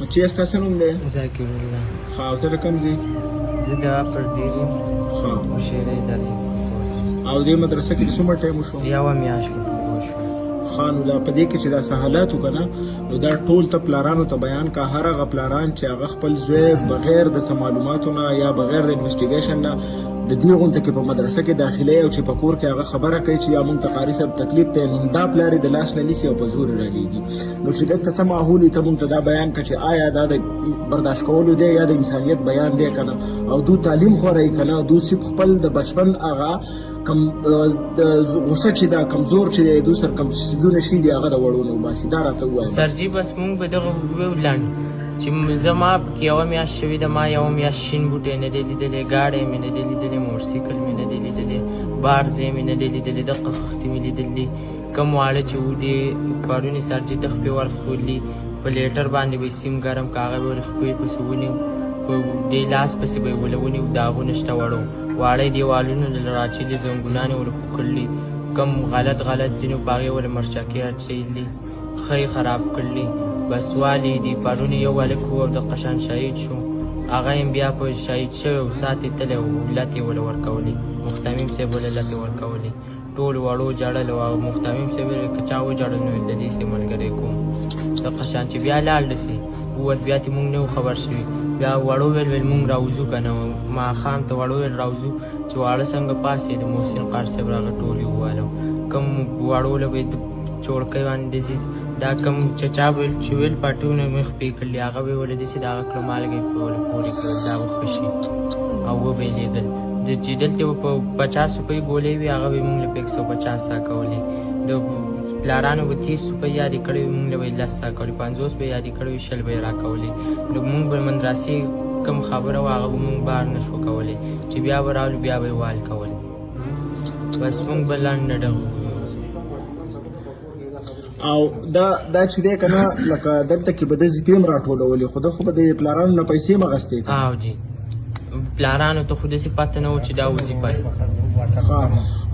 چې ستاسو نوم دی؟ ذاکر الله. ښه، او ته د کوم ځای؟ زه د پردیز یم، ښه. مشیری ادارې. او دې مدرسه کې څومره ټایم وشو؟ یوه میاشت مو وشوه. ښه، نو دا په دې کې چې دا څه حالات وو که نه، نو دا ټول ته پلارانو ته بیان که هر هغه پلاران چې هغه خپل زوی بغیر د څه معلوماتو نه یا بغیر د انویسټیګیشن نه د دې غونډه کې په مدرسه کې داخلي او چې په کور کې هغه خبره کوي چې یا مونږ ته قاري صاحب تکلیف دی، نو دا پلار یې د لاس نه نیسي او په زور رالیږي. نو چې دلته څه ماحول ته مونږ ته دا بیان کړه چې آیا دا د برداشت کولو دی یا د انسانیت بیان دی که نه، او دو تعلیم خوروي که نه، دو صرف خپل د بچپن هغه کم د غصه چې دا کمزور چې دی دو سر کم څیزونه شي دي هغه د وړو نه وباسي. دا راته ووایه سرجي. بس مونږ به دغه وویو لنډ چې زما پکې یوه میاشت شوې ده، ما یوه میاشت شین بوټی نه دی لیدلی، ګاډی مې نه دی لیدلی، موټرسایکل مې نه دی لیدلی، بار ځای مې نه دی لیدلی، دقه خښتې مې لیدلي، کم واړه چې و دې پرون یې سرجي ته خپې ورخولي، په لیټر باندې به یې سیم ګرم که هغه به ورې خپې پسې ونیو، په دې لاس پسې به یې ولې ونیو، داغونه شته وړو، واړه دیوالونه راچلي، زنګونان یې ورې ښکلي، کم غلط ځینو په هغې ورې مرچکې اچولی، ښه یې خراب کړلي. بس والي دي پرون یو هلک و او دغه شان شهید شو، هغه یې بیا په شهید شوی او سات یې تللی او لت یې وله ورکولې، مختمیم صاحب وله لت یې ورکولې، ټول وړو ژړل او مختمیم صاحب یې که چا وژړل نو د دې سې ملګری کوم دغه شان چې بیا لاړ دسې ووت، بیا ترې مونږ نه خبر شوي، بیا وړو ویل مونږ راوځو که نه، ماښام ته وړو ویل راوځو، چې واړه څنګه پاسې د محسن قار صاحب راغه ټول یې ووالو، کوم وړو له به یې چوړکۍ باندې داسې دا کوم چچا ویل چې ویل پټونه مې خپې کړلي، هغه به یې وله داسې د هغه کړه مالګه یې پرې وله پورې کړل، دا به ښه شي او وبه یې لیدل. چې دلته به په 50 روپۍ ګولۍ وي هغه به یې مونږ له په 150 راکولې، د پلارانو به 30 روپۍ یادې کړې وي مونږ له به یې 10 راکولې، 50 به یې یادې کړې وي 100 به یې راکولې. نو مونږ به مدرسې کوم خبره وه هغه به مونږ بار نه شو کولی، چې بیا به راولو بیا به یې وال کول. بس مونږ به لنډه ډغه او دا چې دی که نه لکه دلته کې به د زیپې هم راټولولې، خو ده خو به د پلارانو نه پیسې هم اخیستې که؟ او جي پلارانو ته خو داسې پته نه و چې دا وظیفه یې.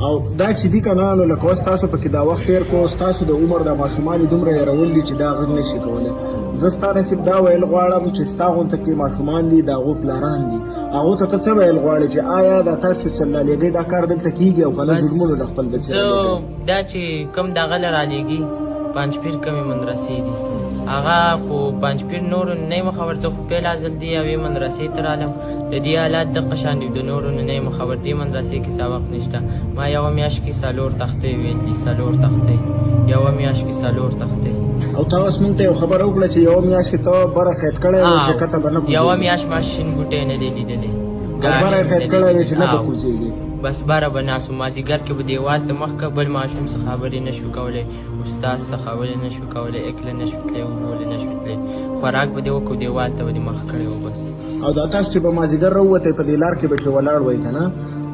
او دا چې دي که نه نو لکه اوس تاسو پکې دا وخت تېر کړو، ستاسو د عمر دا ماشومان یې دومره هېرول دي چې دا غږ نه شي کولی. زه ستا نصیب دا ویل غواړم چې ستا غونته کې ماشومان دي د هغو پلاران دي، هغو ته ته څه ویل غواړې چې آیا دا تاسو چې رالېږئ دا کار دلته کېږي او که نه ظلمونو د خپل بچي دا چې کوم دغه له رالېږي پنجپیر کمې مدرسې دي، هغه خو پنجپیر نورو نه یم خبر، زه خو پیل ځل دې یوې مدرسې ته رالم، د دې حالات دغه شان دي، د نورو نه یم خبر، دې مدرسې کې سبق نشته. ما یوه میاشت کې 4 تختې ویلي، 4 تختې، یوه میاشت کې 4 تختې. او تا اوس مونږ ته یو خبره وکړه چې یوه میاشت کې ته بره خید کړی وې چې کته به نه کوزېږي. یوه میاشت ما شین بوټی نه دی لیدلی، بره خید کړی وې چې نه به کوزېږي. بس بره به ناسو، مازدیګر کې به دیوال ته مخ که بل ماشوم څه خبرې نه شو کولی، استاد څه خبرې نه شو کولی، اکله نه شو تللی، اوبولې نه شو تللی، خوراک به دې وکړو دیوال ته به دې مخ کړی و بس. او دا تاسو چې به مازدیګر راووتی په دې لار کې به چې ولاړ وئ که نه،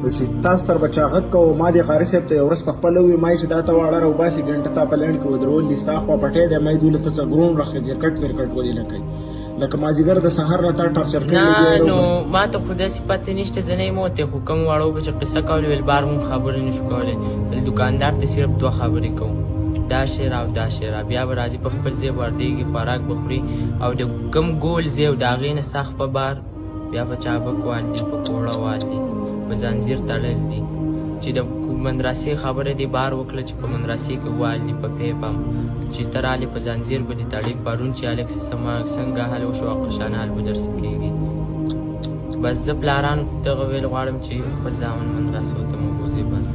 نو چې تاسو سره به چا غږ کوو، ما دې قاري صاحب ته یو ورځ پخپله وویل ما یې چې دا ته واړه راوباسي ګنټه تا په لینډ کې ودرول دي، ستا خوا پټی دی، ما یې دولته څه ګرون راخه ګرکټ ورکټ ولې نه کوي، لکه مازدیګر د سهار نه تا ټارچر کړی. نه نو ما ته خو داسې پته نشته، زه نه یم وتی، خو کوم واړو به چې قصه کولې ویل بار مونږ خبرې نه شو کولی، دوکاندار ته صرف 2 خبرې کوو، دا شی را او دا شی را، بیا به راځي په خپل ځای وردېږي، خوراک به خوري، او د کوم ګول ځای او د هغې نه سخت په بار بیا په چابک والدي، په کوړه والدي، په زنځیر تړل دي، چې د مدرسې خبره دې بار وکړه چې په مدرسې کې والدي په پیپم چې ته رالې په زنځیر به دې تړي، پرون چې هلک څنګه حل وشو هغه شان حل به درسه کېږي. بس زه پلارانو دغه ویل غواړم چې خپل زامن مدرسو ته مو بوځئ، بس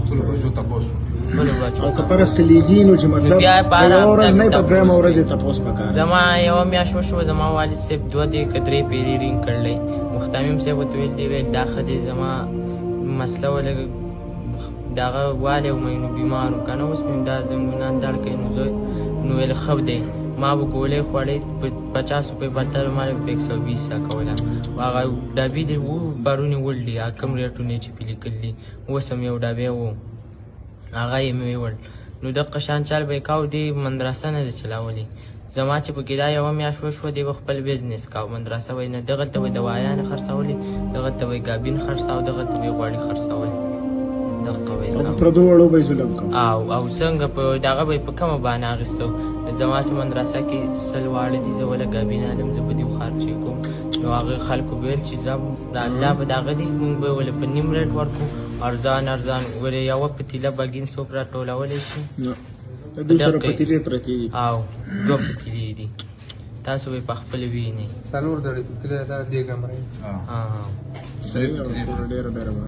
خپلو بچو تپوس او که فرض که لیږي نو چې مطلب په یوه ورځ نه په درېیمه ورځ یې تپوس پکار. زما یوه میاشت وشوه، زما والد صاحب 2 که 3 پیرې رینګ کړلی، مختمیم صاحب ورته ویل دی ویل دا ښه دی، زما مسله ولږ دغه والی او مینو بیمار و که نه، اوس مې دا زنګونان درد کوي، نو ویل ښه دی، ما به ګولۍ خوړې په 50 روپۍ بدتر ما به په 120 راکوله، هغه ډبې دې پرون یې وړلي، هغه کوم ریټونه چې پې لیکلي، اوس هم یو ډبی و هغه یې مې ویوړ، نو دغه شان چل به یې کاو، دې مدرسه نه ده چلولې. زما چې پکې دا یوه میاشت وشوه، دې به خپل بزنس کاو، مدرسه به یې نه، دغلته به یې دوایانې خرڅولې، دغلته به یې ګابین خرڅاو، دغلته به یې غوړي خرڅولې. دغه وی او پردو وړو به ظلم کوم او څنګه په دغه به په کومه باندې اخیستو زما سه مدرسه کې سل واړه دي زه ولا ګابین عالم زه به دې خرچې کوم نو هغه خلکو ویل چې زه د الله په دغه دي مونږ به ولې په نیم ریټ ورکو ارزان ولې یوه پتیله بګین څوک راټولولی شي نه د دوی سره پتیلې پرتې دي او دوه پتیلې دي تاسو به په خپل وینئ څلور دړې پتیله دا دیګ امرای ډېره ډېره